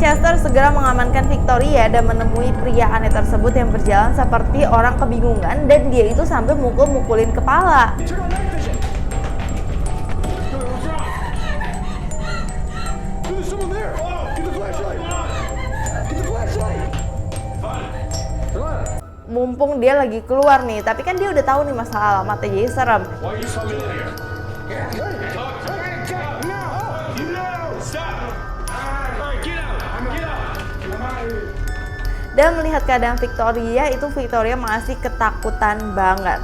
Chester segera mengamankan Victoria dan menemui pria aneh tersebut yang berjalan seperti orang kebingungan dan dia itu sampai mukul-mukulin kepala. Mumpung dia lagi keluar nih, tapi kan dia udah tahu nih masalah alamatnya, jadi serem. Dan melihat keadaan Victoria, itu Victoria masih ketakutan banget.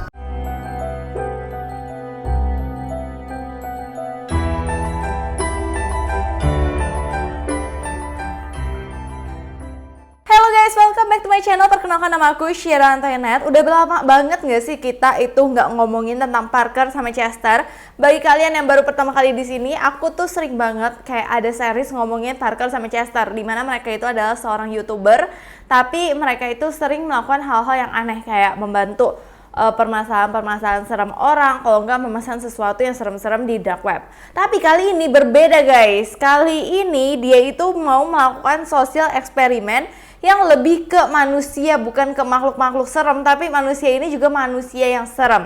Welcome back to my channel. Perkenalkan, nama aku Shira Antoinette. Udah lama banget gak sih kita itu nggak ngomongin tentang Parker sama Chester? Bagi kalian yang baru pertama kali di sini, aku tuh sering banget kayak ada series ngomongin Parker sama Chester, dimana mereka itu adalah seorang YouTuber, tapi mereka itu sering melakukan hal-hal yang aneh kayak membantu permasalahan-permasalahan serem orang, kalau nggak memesan sesuatu yang serem-serem di dark web. Tapi kali ini berbeda guys. Kali ini dia itu mau melakukan sosial eksperimen yang lebih ke manusia, bukan ke makhluk-makhluk serem, tapi manusia ini juga manusia yang serem.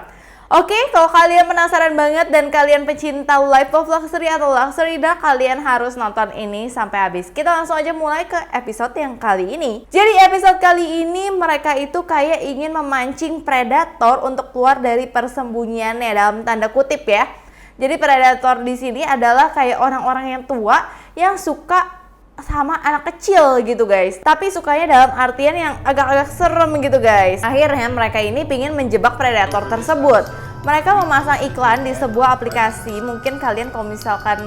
Oke, kalau kalian penasaran banget dan kalian pecinta life of luxury atau luxury dark, kalian harus nonton ini sampai habis. Kita langsung aja mulai ke episode yang kali ini. Jadi episode kali ini mereka itu kayak ingin memancing predator untuk keluar dari persembunyiannya, dalam tanda kutip ya. Jadi predator di sini adalah kayak orang-orang yang tua yang suka sama anak kecil gitu guys, tapi sukanya dalam artian yang agak-agak serem gitu guys. Akhirnya mereka ini pingin menjebak predator tersebut. Mereka memasang iklan di sebuah aplikasi. Mungkin kalian kalau misalkan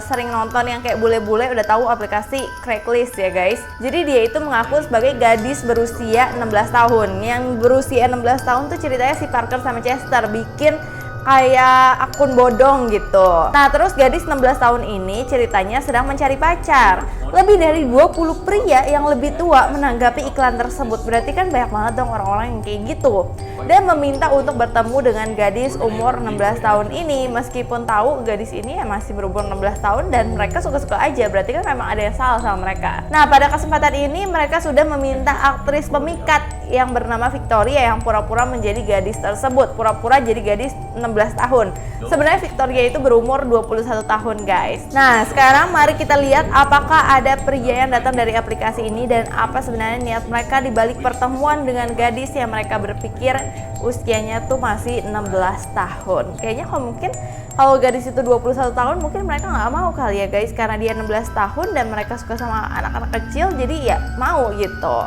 sering nonton yang kayak bule-bule udah tahu aplikasi Craigslist ya guys. Jadi dia itu mengaku sebagai gadis berusia 16 tahun. Yang berusia 16 tahun tuh ceritanya si Parker sama Chester bikin kayak akun bodong gitu. Nah terus gadis 16 tahun ini ceritanya sedang mencari pacar. Lebih dari 20 pria yang lebih tua menanggapi iklan tersebut. Berarti kan banyak banget dong orang-orang yang kayak gitu. Dan meminta untuk bertemu dengan gadis umur 16 tahun ini. Meskipun tahu gadis ini ya masih berumur 16 tahun dan mereka suka-suka aja. Berarti kan memang ada yang salah sama mereka. Nah pada kesempatan ini mereka sudah meminta aktris pemikat yang bernama Victoria yang pura-pura menjadi gadis tersebut. Pura-pura jadi gadis 16 tahun. Sebenarnya Victoria itu berumur 21 tahun guys. Nah sekarang mari kita lihat apakah ada pria yang datang dari aplikasi ini dan apa sebenarnya niat mereka di balik pertemuan dengan gadis yang mereka berpikir usianya tuh masih 16 tahun. Kayaknya kalau gadis itu 21 tahun mungkin mereka nggak mau kali ya guys, karena dia 16 tahun dan mereka suka sama anak-anak kecil, jadi ya mau gitu.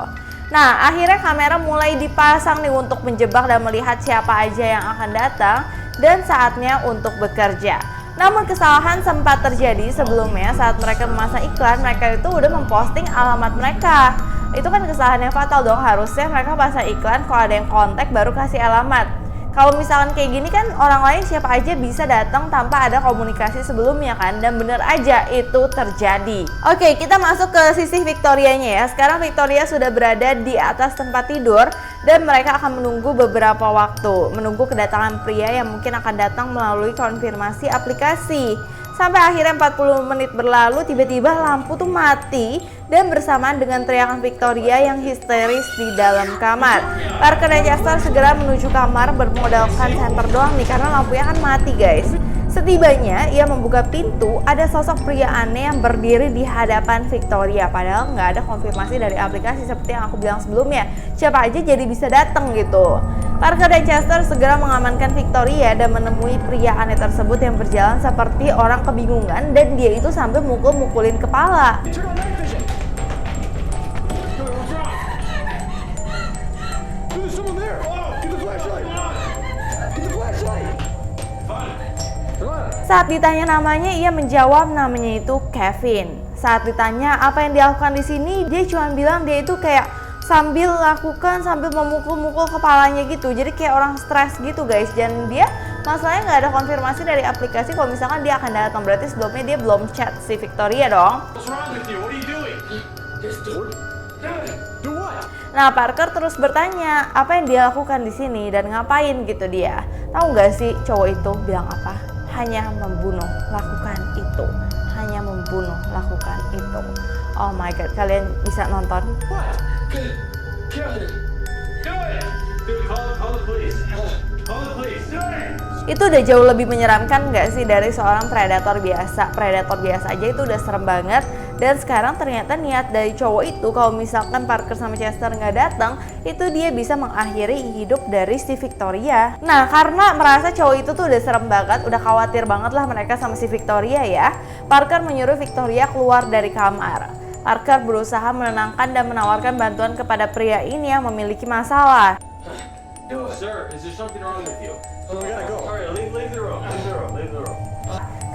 Nah akhirnya kamera mulai dipasang nih untuk menjebak dan melihat siapa aja yang akan datang dan saatnya untuk bekerja. Namun kesalahan sempat terjadi sebelumnya saat mereka memasang iklan. Mereka itu udah memposting alamat mereka. Itu kan kesalahan yang fatal dong. Harusnya mereka pasang iklan, kalau ada yang kontak baru kasih alamat. Kalau misalkan kayak gini kan orang lain siapa aja bisa datang tanpa ada komunikasi sebelumnya kan, dan bener aja itu terjadi. Oke, kita masuk ke sisi Victorianya ya. Sekarang Victoria sudah berada di atas tempat tidur dan mereka akan menunggu beberapa waktu, menunggu kedatangan pria yang mungkin akan datang melalui konfirmasi aplikasi. Sampai akhirnya 40 menit berlalu, tiba-tiba lampu tuh mati dan bersamaan dengan teriakan Victoria yang histeris di dalam kamar. Parker dan Chester segera menuju kamar bermodalkan senter doang nih karena lampunya kan mati guys. Setibanya ia membuka pintu, ada sosok pria aneh yang berdiri di hadapan Victoria. Padahal nggak ada konfirmasi dari aplikasi seperti yang aku bilang sebelumnya. Siapa aja jadi bisa datang gitu. Parker dan Chester segera mengamankan Victoria dan menemui pria aneh tersebut yang berjalan seperti orang kebingungan dan dia itu sampai mukul-mukulin kepala. Saat ditanya namanya, ia menjawab namanya itu Kevin. Saat ditanya apa yang dilakukan di sini, dia cuma bilang dia itu kayak sambil memukul-mukul kepalanya gitu. Jadi kayak orang stres gitu guys. Dan dia masalahnya nggak ada konfirmasi dari aplikasi kalau misalkan dia akan datang. Berarti sebelumnya dia belum chat si Victoria dong. Nah, Parker terus bertanya apa yang dia lakukan di sini dan ngapain gitu dia. Tahu nggak sih cowok itu bilang apa? Hanya membunuh, lakukan itu. hanya membunuh lakukan itu. Oh my god, kalian bisa nonton. What? Kill him. Do it. Dude, call the police. Call the police. Do it. Itu udah jauh lebih menyeramkan nggak sih dari seorang predator biasa? Predator biasa aja itu udah serem banget. Dan sekarang ternyata niat dari cowok itu kalau misalkan Parker sama Chester nggak datang, itu dia bisa mengakhiri hidup dari si Victoria. Nah, karena merasa cowok itu tuh udah serem banget, udah khawatir banget lah mereka sama si Victoria ya, Parker menyuruh Victoria keluar dari kamar. Parker berusaha menenangkan dan menawarkan bantuan kepada pria ini yang memiliki masalah. Sir, is there something wrong with you? We gotta go. Alright, leave the room. Leave the room.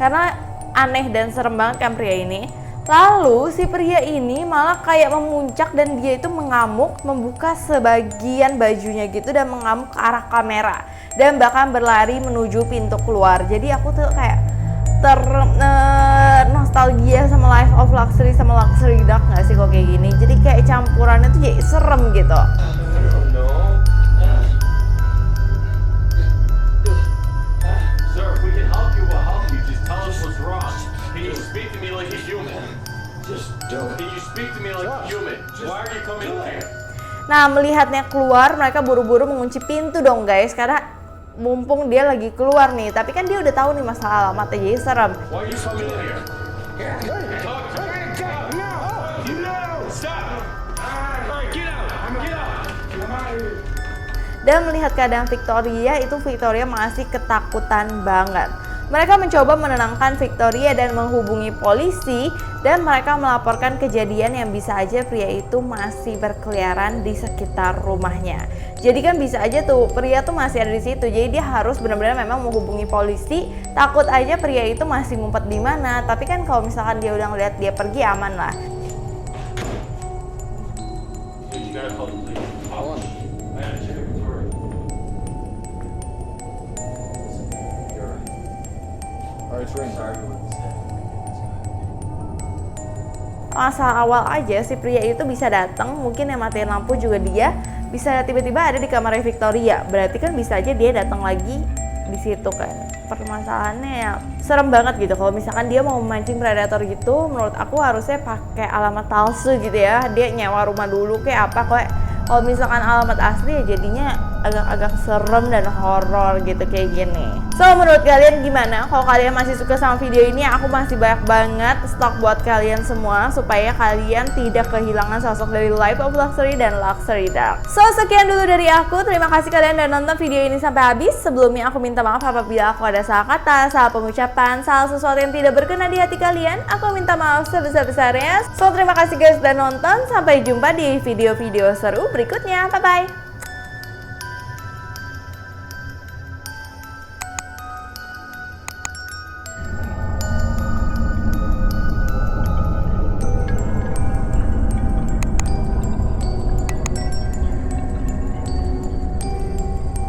Karena aneh dan serem banget kan pria ini. Lalu si pria ini malah kayak memuncak dan dia itu mengamuk, membuka sebagian bajunya gitu dan mengamuk ke arah kamera dan bahkan berlari menuju pintu keluar. Jadi aku tuh kayak nostalgia sama Life of Luxury sama Luxury Dark nggak sih kok kayak gini? Jadi kayak campurannya tuh jadi serem gitu. Nah, melihatnya keluar, mereka buru-buru mengunci pintu dong guys, karena mumpung dia lagi keluar nih, tapi kan dia udah tahu nih masalah alamatnya, jadi serem. Dan melihat keadaan Victoria, itu Victoria masih ketakutan banget. Mereka mencoba menenangkan Victoria dan menghubungi polisi, dan mereka melaporkan kejadian yang bisa aja pria itu masih berkeliaran di sekitar rumahnya. Jadi kan bisa aja tuh pria tuh masih ada di situ. Jadi dia harus benar-benar memang menghubungi polisi. Takut aja pria itu masih ngumpet di mana. Tapi kan kalau misalkan dia udah ngeliat dia pergi, aman lah. Masalah awal aja si pria itu bisa datang, mungkin yang matiin lampu juga dia, bisa tiba-tiba ada di kamar Victoria. Berarti kan bisa aja dia datang lagi di situ kan. Permasalahannya ya serem banget gitu. Kalau misalkan dia mau memancing predator gitu, menurut aku harusnya pakai alamat palsu gitu ya. Dia nyewa rumah dulu kayak apa kok. Kalau misalkan alamat asli ya jadinya agak-agak serem dan horor gitu kayak gini. So, menurut kalian gimana? Kalau kalian masih suka sama video ini, aku masih banyak banget stok buat kalian semua supaya kalian tidak kehilangan sosok dari Life of Luxury dan Luxury Dark. So, sekian dulu dari aku. Terima kasih kalian udah nonton video ini sampai habis. Sebelumnya aku minta maaf apabila aku ada salah kata, salah pengucapan, salah sesuatu yang tidak berkenan di hati kalian. Aku minta maaf sebesar-besarnya. So, terima kasih guys udah nonton. Sampai jumpa di video-video seru berikutnya. Bye-bye!